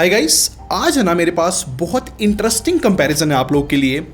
Hi guys, आज है ना मेरे पास बहुत इंटरेस्टिंग कंपैरिजन है आप लोग के लिए।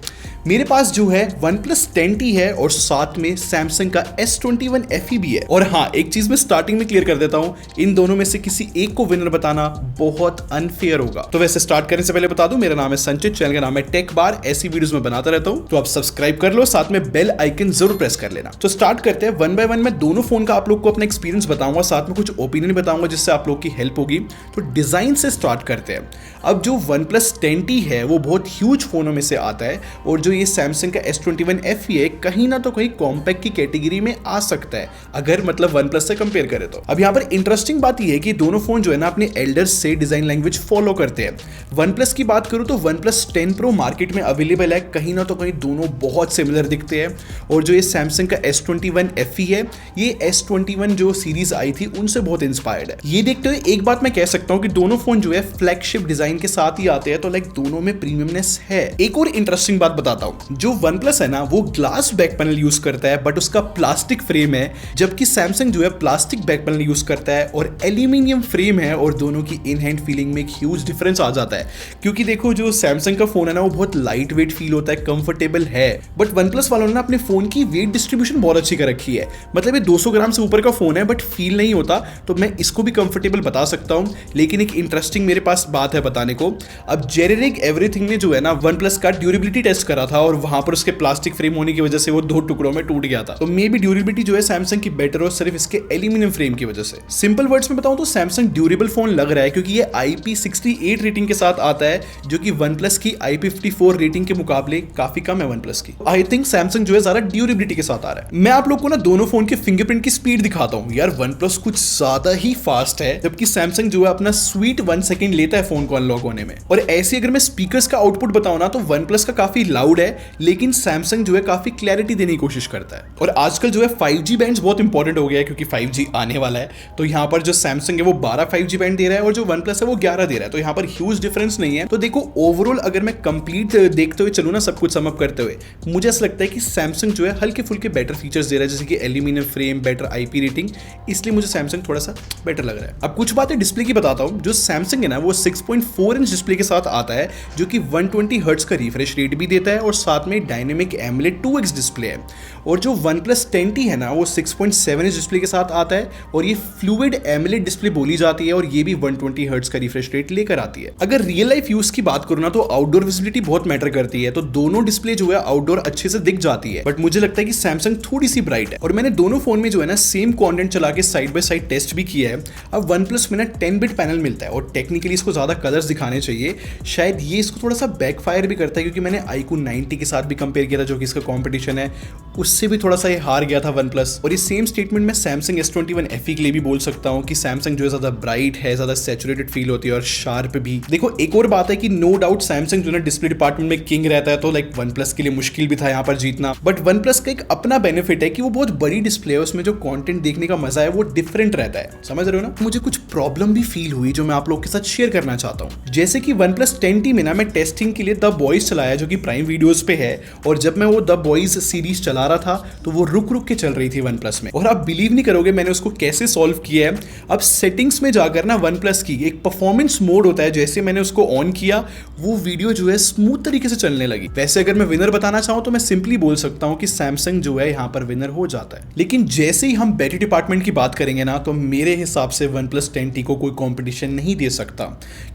मेरे पास जो है OnePlus 10T है और साथ में Samsung का S21 FE भी है। और हाँ, एक चीज मैं स्टार्टिंग में क्लियर कर देता हूँ, इन दोनों में से किसी एक को विनर बताना बहुत अनफेयर होगा। तो वैसे स्टार्ट करने से पहले बता दूं, मेरा नाम है संचित, चैनल का नाम है टेक बार। ऐसी वीडियोस में बनाता रहता हूँ, तो आप सब्सक्राइब कर लो, साथ में बेल आइकन जरूर प्रेस कर लेना। तो स्टार्ट करते हैं वन बाय वन। मैं दोनों फोन का आप लोग को अपना एक्सपीरियंस बताऊंगा, साथ में कुछ ओपिनियन बताऊंगा जिससे आप लोग की हेल्प होगी। तो डिजाइन से स्टार्ट करते हैं। अब जो OnePlus 10T है वो बहुत ह्यूज फोनों में से आता है, और जो ये Samsung का S21 FE है कहीं ना तो कहीं कॉम्पैक्ट की कैटेगरी में आ सकता है, अगर मतलब OnePlus से कंपेयर करें तो। अब यहाँ पर इंटरेस्टिंग बात ये है कि दोनों फोन जो है ना अपने एल्डर्स से डिजाइन लैंग्वेज फॉलो करते हैं। OnePlus की बात करूँ तो OnePlus 10 Pro मार्केट में अवेलेबल है, कहीं ना तो कहीं दोनों बहुत सिमिलर दिखते हैं। और जो ये Samsung का S21 FE है, ये S21 जो सीरीज आई थी उनसे बहुत इंस्पायर्ड है। ये देखते हुए एक बात मैं कह सकता हूँ कि दोनों फोन जो है फ्लैगशिप डिजाइन के साथ ही आते हैं, तो लाइक दोनों में प्रीमियमनेस है। एक और इंटरेस्टिंग बात बताता हूं, जो OnePlus है ना वो ग्लास बैक पैनल यूज करता है, बट उसका प्लास्टिक फ्रेम है, जबकि Samsung जो है प्लास्टिक बैक पैनल यूज करता है और एल्यूमिनियम फ्रेम है। और दोनों की इन हैंड फीलिंग में एक ह्यूज डिफरेंस आ जाता है, क्योंकि देखो जो Samsung का फोन है ना वो बहुत लाइट वेट फील होता है, कंफर्टेबल है, बट OnePlus वालों ने अपने फोन की वेट डिस्ट्रीब्यूशन बहुत अच्छी कर रखी है। मतलब ये 200 ग्राम से ऊपर का फोन है बट फील नहीं होता, तो मैं इसको भी कंफर्टेबल बता सकता हूं। लेकिन एक इंटरेस्टिंग मेरे पास बात है बताने को। अब जेनेरिक एवरीथिंग ने जो है ना OnePlus का ड्यूरेबिलिटी टेस्ट करा था, और वहां पर उसके प्लास्टिक फ्रेम होने की वजह से वो 2 टुकड़ों में टूट गया था। तो मे बी ड्यूरेबिलिटी जो है Samsung की बेटर हो, सिर्फ इसके एल्यूमिनियम फ्रेम की वजह से। सिंपल वर्ड्स में बताऊं तो Samsung ड्यूरेबल फोन लग रहा है, क्योंकि ये IP68 रेटिंग के साथ आता है, जो कि OnePlus की IP54 रेटिंग के मुकाबले काफी कम है OnePlus की। आई थिंक Samsung जो है ज्यादा ड्यूरेबिलिटी के साथ आ रहा है। मैं आप लोग को ना दोनों फोन के फिंगरप्रिंट की स्पीड दिखाता हूं। यार OnePlus कुछ ज्यादा ही फास्ट है, जबकि Samsung जो है अपना स्वीट 1 सेकंड लेता है फोन को अनलॉक होने में। और ऐसे अगर मैं स्पीकर्स का आउटपुट बताऊं ना तो OnePlus का काफी लाउड है, लेकिन Samsung जो है काफी क्लैरिटी देने की कोशिश करता है। और आजकल जो है 5G बैंड्स बहुत इंपॉर्टेंट हो गया है, क्योंकि 5G आने वाला है। तो यहाँ पर जो Samsung है वो 12 5G बैंड दे रहा है, और जो OnePlus है वो 11 दे रहा है। तो यहाँ पर ह्यूज डिफरेंस नहीं है। तो देखो ओवरऑल अगर मैं कंप्लीट देखते हुए चलूँ ना, सब कुछ समअप करते हुए, मुझे ऐसा लगता है कि Samsung जो है हल्के फुल्के बेटर फीचर्स दे रहा है, जैसे कि aluminium frame, better IP rating, इसलिए मुझे Samsung थोड़ा सा बेटर लग रहा है। अब कुछ बातें डिस्प्ले की बताता हूँ। जो Samsung है ना वो 6.4 इंच डिस्प्ले के साथ आता है, जो कि 120 हर्ट्ज का रिफ्रेश रेट भी देता है, और साथ में डायनेमिक एमोलेड 2x डिस्प्ले है। और जो OnePlus 10T है ना वो 6.7 इंच डिस्प्ले के साथ आता है, और ये फ्लूइड एमोलेड डिस्प्ले बोली जाती है, और ये भी 120 हर्ट्ज का रिफ्रेश रेट लेकर आती है। अगर रियल लाइफ यूज की बात करूं ना तो आउटडोर विजिबिलिटी बहुत मैटर करती है, तो दोनों डिस्प्ले जो है आउटडोर अच्छे से दिख जाती है। बट मुझे लगता है कि Samsung थोड़ी सी ब्राइट है। और मैंने दोनों फोन में जो है ना सेम कंटेंट चला के साइड बाय साइड टेस्ट भी किया है। अब OnePlus में ना 10 बिट पैनल मिलता है, और टेक्निकली इसको ज्यादा कलर्स दिखाने चाहिए। शायद ये इसको थोड़ा सा बैकफायर भी करता है, क्योंकि मैंने iQOO 90 के साथ भी कंपेयर किया था, जो कि इसका कंपटीशन है, उससे भी थोड़ा सा ये हार गया था OnePlus। और ये सेम स्टेटमेंट मैं Samsung S21 FE के लिए भी बोल सकता हूँ कि Samsung जो है ज्यादा ब्राइट है, ज्यादा सैचुरेटेड फील होती है, और शार्प भी। देखो एक और बात है कि नो डाउट Samsung जो है डिस्प्ले डिपार्टमेंट में किंग रहता है, तो लाइक OnePlus के लिए मुश्किल भी था यहाँ पर जीतना। बट OnePlus का एक अपना बेनिफिट है कि वो बहुत बड़ी डिस्प्ले है, उसमें जो कंटेंट देखने का मजा है वो डिफरेंट रहता है। समझ रहे हो ना? मुझे कुछ प्रॉब्लम भी फील हुई जो मैं आप लोग के साथ शेयर करना चाहता हूँ। जैसे कि OnePlus 10T में ना मैं टेस्टिंग के लिए द बॉयज चलाया, जो कि प्राइम वीडियोस पे है, और जब मैं वो द बॉयज सीरीज चला रहा था तो वो रुक रुक के चल रही थी OnePlus में। और आप बिलीव नहीं करोगे मैंने उसको कैसे सॉल्व किया है। अब सेटिंग्स में जाकर ना OnePlus की एक परफॉर्मेंस मोड होता है, जैसे मैंने उसको ऑन किया वो वीडियो जो है स्मूथ तरीके से चलने लगी। वैसे अगर मैं विनर बताना चाहूँ तो मैं सिंपली बोल सकता हूँ कि Samsung जो है यहाँ पर विनर हो जाता है। लेकिन जैसे ही हम बैटरी डिपार्टमेंट की बात करेंगे ना, तो मेरे हिसाब से OnePlus 10T को कोई कंपटीशन नहीं दे सकता,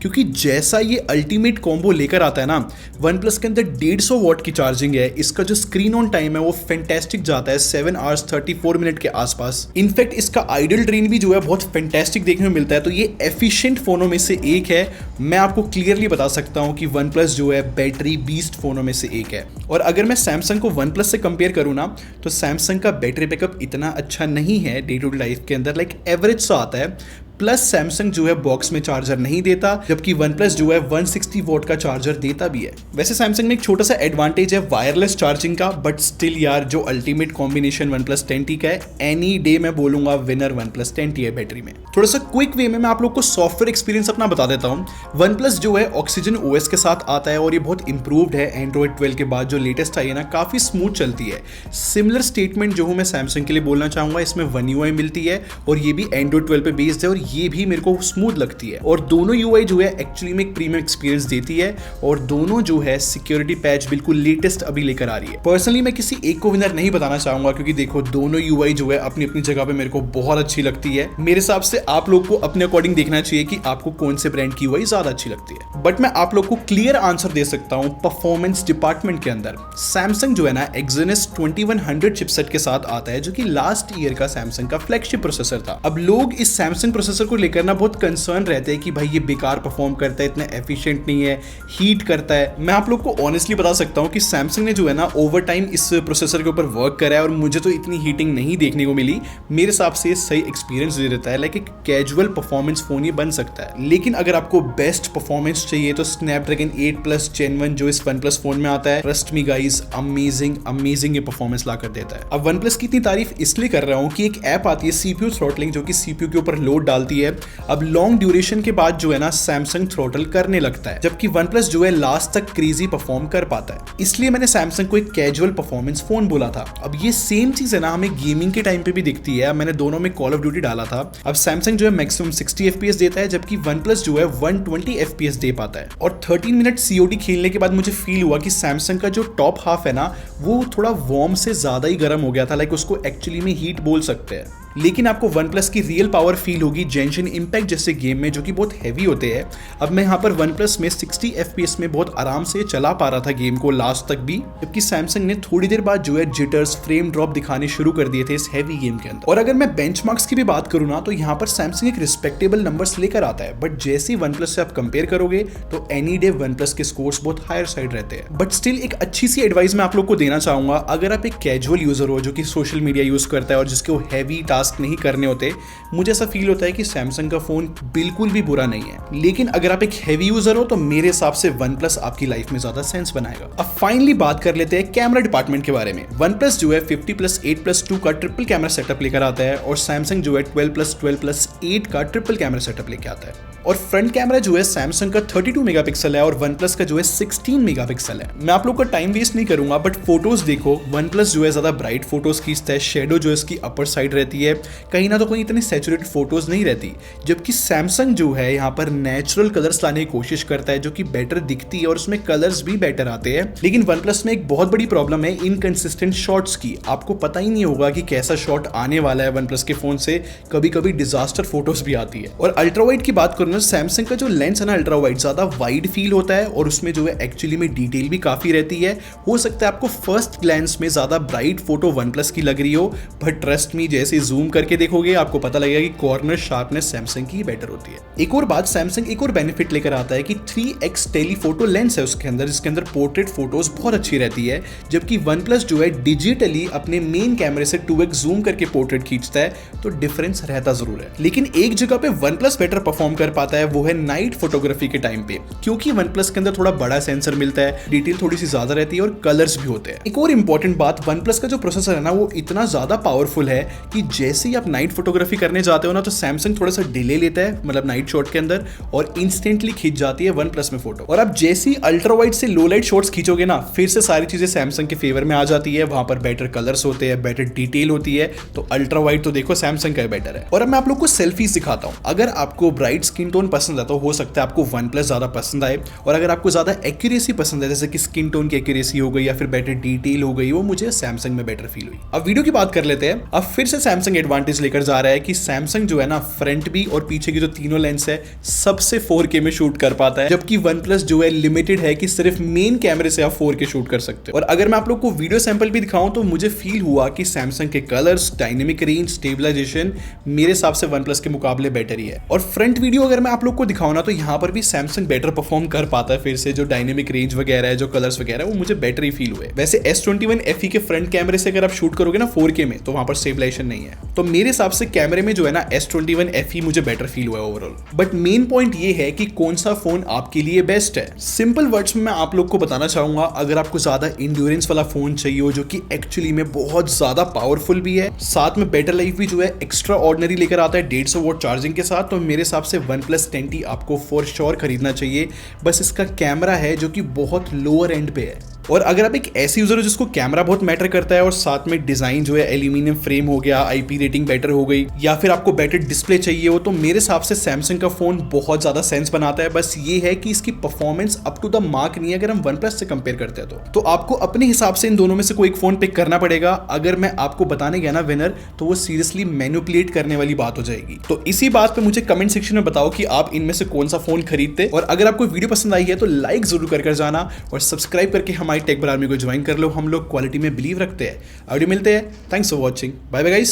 क्योंकि जैसा ये अल्टीमेट कॉम्बो लेकर आता है ना, OnePlus के अंदर 150 वॉट की चार्जिंग है, इसका जो स्क्रीन ऑन टाइम है वो फैंटास्टिक जाता है 7 आवर्स 34 मिनट के आसपास। इनफैक्ट इसका आइडल ड्रेन भी जो है बहुत फैंटास्टिक देखने में मिलता है। तो ये एफिशिएंट फोनों में से एक है। मैं आपको क्लियरली बता सकता हूं कि OnePlus जो है बैटरी बीस्ट फोनों में से एक है। और अगर मैं Samsung को OnePlus से कंपेयर करूं ना, तो Samsung का बैटरी बैकअप इतना अच्छा नहीं है डे टू डे लाइफ के अंदर, लाइक एवरेज सा आता है। प्लस Samsung जो है बॉक्स में चार्जर नहीं देता, जबकि OnePlus जो है 160 वॉट का चार्जर देता भी है। वैसे Samsung में एक छोटा सा एडवांटेज है वायरलेस चार्जिंग का, बट स्टिल यार जो अल्टीमेट कॉम्बिनेशन OnePlus 10T का है, एनी डे मैं बोलूंगा विनर OnePlus 10T है बैटरी में। थोड़ा सा क्विक वे में मैं आप लोग को सॉफ्टवेयर एक्सपीरियंस अपना बता देता हूँ। OnePlus जो है Oxygen OS के साथ आता है, और ये बहुत इंप्रूव्ड है। Android 12 के बाद जो लेटेस्ट आई है ना, काफी स्मूथ चलती है। सिमिलर स्टेटमेंट जो हूँ मैं Samsung के लिए बोलना चाहूंगा, इसमें One UI मिलती है, और ये भी Android 12 पे बेस्ड है, और ये भी मेरे को स्मूथ लगती है और दोनों यूआई जो है एक्चुअली में एक प्रीमियम एक्सपीरियंस देती है और दोनों जो है सिक्योरिटी पैच बिल्कुल लेटेस्ट अभी लेकर आ रही है। पर्सनली मैं किसी एक को विनर नहीं बताना चाहूंगा क्योंकि देखो दोनों यूआई जो है अपनी अपनी जगह पे मेरे को बहुत अच्छी लगती है। मेरे हिसाब से आप लोग को अपने अकॉर्डिंग देखना चाहिए कि आपको कौन से ब्रांड की यूआई ज्यादा अच्छी लगती है। बट मैं आप लोग को क्लियर आंसर दे सकता हूं परफॉर्मेंस डिपार्टमेंट के अंदर सैमसंग जो है ना Exynos 2100 चिपसेट के साथ आता है जो कि लास्ट ईयर का सैमसंग का फ्लैगशिप प्रोसेसर था। अब लोग इस सैमसंग प्रोसेसर को लेकर ना बहुत कंसर्न रहते हैं कि भाई ये बेकार परफॉर्म करता है, इतना एफिशिएंट नहीं है, हीट करता है। मैं आप लोग को ऑनेस्टली बता सकता हूं कि सैमसंग ने जो है ना ओवर टाइम इस प्रोसेसर के ऊपर वर्क करा है और मुझे तो इतनी हीटिंग नहीं देखने को मिली। मेरे हिसाब से सही एक्सपीरियंस दे देता है, लाइक एक कैजुअल परफॉर्मेंस फोन ये बन सकता है। लेकिन अगर आपको बेस्ट परफॉर्मेंस चाहिए तो स्नैपड्रैगन 8 प्लस Gen 1 जो इस OnePlus फोन में आता है, ट्रस्ट मी गाइस, अमेजिंग ये परफॉर्मेंस ला कर देता है। अब OnePlus की इतनी तारीफ इसलिए कर रहा हूं कि एक ऐप आती है CPU थ्रॉटलिंग जो कि CPU के ऊपर लोड डालती है। अब लॉन्ग ड्यूरेशन के बाद जो है ना सैमसंग थ्रॉटल करने लगता है, जबकि OnePlus जो है लास्ट तक क्रेजी परफॉर्म कर पाता है। इसलिए मैंने सैमसंग को एक कैजुअल परफॉर्मेंस फोन बोला था। अब ये सेम चीज है ना हमें गेमिंग के टाइम पे भी दिखती है। मैंने दोनों में कॉल ऑफ ड्यूटी डाला था। अब सैमसंग जो है मैक्सिमम 60 FPS देता है जबकि OnePlus जो है 120 FPS दे पाता है। और 13 मिनट COD खेलने के बाद मुझे फील हुआ कि सैमसंग का जो टॉप हाफ है ना वो थोड़ा वार्म से ज्यादा ही गर्म हो गया था, लाइक उसको एक्चुअली में हीट बोल सकते हैं। लेकिन आपको OnePlus की रियल पावर फील होगी जेंशन इम्पैक्ट जैसे गेम में जो कि बहुत हैवी होते हैं। अब मैं यहाँ पर OnePlus में 60 FPS में बहुत आराम से चला पा रहा था गेम को लास्ट तक भी, जबकि सैमसंग ने थोड़ी देर बाद जो है जिटर्स, फ्रेम ड्रॉप दिखाने शुरू कर दिए थे इस हैवी गेम के अंदर। और अगर मैं बेंचमार्क्स की भी बात करूँ ना तो यहाँ पर सैमसंग एक रिस्पेक्टेबल नंबर्स लेकर आता है, बट जैसे ही OnePlus से आप कंपेयर करोगे तो एनी डे OnePlus के स्कोर्स बहुत हायर साइड रहते हैं। बट स्टिल एक अच्छी सी एडवाइस मैं आप लोग को देना चाहूंगा, अगर आप एक कैजुअल यूजर हो जो कि सोशल मीडिया यूज करता है और जिसके वो हैवी टास्क नहीं करने होते, मुझे ऐसा फील होता है कि सैमसंग का फोन बिल्कुल भी बुरा नहीं है। लेकिन अगर आप एक हैवी यूजर हो तो मेरे हिसाब से OnePlus आपकी लाइफ में ज्यादा सेंस बनाएगा। अब फाइनली बात कर लेते हैं कैमरा डिपार्टमेंट के बारे में। OnePlus जो है 50+8+2 का ट्रिपल कैमरा सेटअप लेकर आता है और सैमसंग जो है 12+12+8 का ट्रिपल कैमरा सेटअप लेकर आता है। और फ्रंट कैमरा जो है सैमसंग का 32 मेगापिक्सल है और OnePlus का जो है 16 मेगापिक्सल है। मैं आप लोग का टाइम वेस्ट नहीं करूंगा, बट फोटोज देखो, OnePlus जो है ज्यादा ब्राइट फोटोज खींचता है, शेडो जो है इसकी अपर साइड रहती है, कहीं ना तो कोई इतनी सैचुरेटेड फोटोज नहीं रहती। जबकि सैमसंग जो है यहाँ पर नेचुरल कलर्स लाने की कोशिश करता है जो कि बेटर दिखती है और उसमें कलर्स भी बेटर आते हैं। लेकिन OnePlus में एक बहुत बड़ी प्रॉब्लम है इनकंसिस्टेंट शॉट्स की। आपको पता ही नहीं होगा कि कैसा शॉट आने वाला है OnePlus के फोन से, कभी कभी डिजास्टर फोटोज भी आती है। और अल्ट्रा वाइड की बात करूँ, सैमसंग का जो लेंस है ना अल्ट्रा वाइड ज्यादा वाइड फील होता है और उसमें जो है एक्चुअली में डिटेल भी काफी रहती है। हो सकता है आपको फर्स्ट ग्लैंस में ज्यादा ब्राइट फोटो OnePlus की लग रही हो, बट ट्रस्ट मी जैसे जूम करके देखोगे आपको पता लगेगा कि कॉर्नर शार्पनेस सैमसंग की बेटर होती है। एक और बात, सैमसंग एक और बेनिफिट लेकर आता है कि 3x टेलीफोटो लेंस है उसके अंदर, जिसके अंदर पोर्ट्रेट फोटोज बहुत अच्छी रहती है। जबकि OnePlus जो है डिजिटली अपने मेन कैमरे से 2x जूम करके पोर्ट्रेट खींचता है, तो डिफरेंस रहता जरूर है। लेकिन एक जगह पे OnePlus बेटर परफॉर्म कर पाता है, वो है नाइट फोटोग्राफी के टाइम पे, क्योंकि OnePlus के अंदर थोड़ा बड़ा सेंसर मिलता है, डिटेल थोड़ी सी ज्यादा रहती है और कलर्स भी होते हैं। एक और इंपॉर्टेंट बात, OnePlus का जो प्रोसेसर है ना वो इतना ज्यादा पावरफुल है कि जैसे ही आप नाइट फोटोग्राफी करने जाते हो ना तो सैमसंग थोड़ा सा डिले लेता है, मतलब नाइट शॉट के अंदर, और इंस्टेंटली खींच जाती है OnePlus में फोटो। और आप जैसे ही अल्ट्रा वाइड से लो लाइट शॉट्स खींचोगे ना, फिर से सारी चीजें सैमसंग के फेवर में आ जाती है। वहां पर बेटर कलर्स होते हैं, बेटर डिटेल होती है, तो अल्ट्रा वाइड तो देखो सैमसंग का बेटर है। और अब मैं आप लोग को सेल्फीज दिखाता हूं। अगर आपको ब्राइट स्किन टोन पसंद है तो हो सकता है आपको OnePlus ज्यादा पसंद आए, और अगर आपको ज्यादा एक्यूरेसी पसंद है, जैसे कि स्किन टोन की एक्यूरेसी हो गई या फिर बेटर डिटेल हो गई, वो मुझे सैमसंग में बेटर फील हुई। अब वीडियो की बात कर लेते हैं। अब फिर से सैमसंग एडवांटेज लेकर जा रहा है कि सैमसंग जो है ना फ्रंट भी और पीछे की जो तीनों लेंस है सबसे 4K में शूट कर पाता है, जबकि OnePlus जो है लिमिटेड है कि सिर्फ मेन कैमरे से आप 4K शूट कर सकते हो। और अगर मैं आप लोग को वीडियो सैंपल भी दिखाऊं तो मुझे फील हुआ कि सैमसंग के कलर्स, डायनेमिक रेंज, स्टेबलाइजेशन मेरे हिसाब से OnePlus के मुकाबले बेटर ही है। और फ्रंट वीडियो अगर मैं आप लोग को दिखाऊं ना तो यहाँ पर भी सैमसंग बेटर परफॉर्म कर पाता है। फिर से जो डायनेमिक रेंज वगैरह है, जो कलर्स वगैरह, वो मुझे बेटर ही फील हुए। वैसे S21 FE के फ्रंट कैमरे से अगर आप शूट करोगे ना 4K में तो वहां पर स्टेबलाइजेशन नहीं है, तो मेरे हिसाब से कैमरे में जो है ना S21 FE मुझे बेटर फील हुआ ओवरऑल। बट मेन पॉइंट ये है कि कौन सा फोन आपके लिए बेस्ट है। सिंपल वर्ड्स में मैं आप लोग को बताना चाहूंगा, अगर आपको ज्यादा इंड्योरेंस वाला फोन चाहिए हो जो कि एक्चुअली में बहुत ज्यादा पावरफुल भी है, साथ में बेटर लाइफ भी जो है एक्स्ट्रा ऑर्डिनरी लेकर आता है 150 वॉट चार्जिंग के साथ, तो मेरे हिसाब से OnePlus 10T आपको फॉर श्योर खरीदना चाहिए। बस इसका कैमरा है जो कि बहुत लोअर एंड पे है। और अगर आप एक ऐसे यूजर हो जिसको कैमरा बहुत मैटर करता है और साथ में डिजाइन जो है एल्यूमिनियम फ्रेम हो गया, आईपी रेटिंग बेटर हो गई, या फिर आपको बेटर डिस्प्ले चाहिए हो, तो मेरे हिसाब से सैमसंग का फोन बहुत ज्यादा सेंस बनाता है। बस ये है कि इसकी performance up to the mark नहीं है अगर हम वन प्लस से कंपेयर करते हैं तो आपको अपने हिसाब से इन दोनों में से कोई एक फोन पिक करना पड़ेगा। अगर मैं आपको बताने गया ना विनर, तो वो सीरियसली मैनिपुलेट करने वाली बात हो जाएगी। तो इसी बात पे मुझे कमेंट सेक्शन में बताओ कि आप इनमें से कौन सा फोन खरीदते, और अगर आपको वीडियो पसंद आई है तो लाइक जरूर कर जाना और सब्सक्राइब करके हमारी टेक आर्मी को ज्वाइन कर लो। हम लोग क्वालिटी में बिलीव रखते हैं। ऑडियो मिलते हैं। Thanks for watching. Bye bye guys.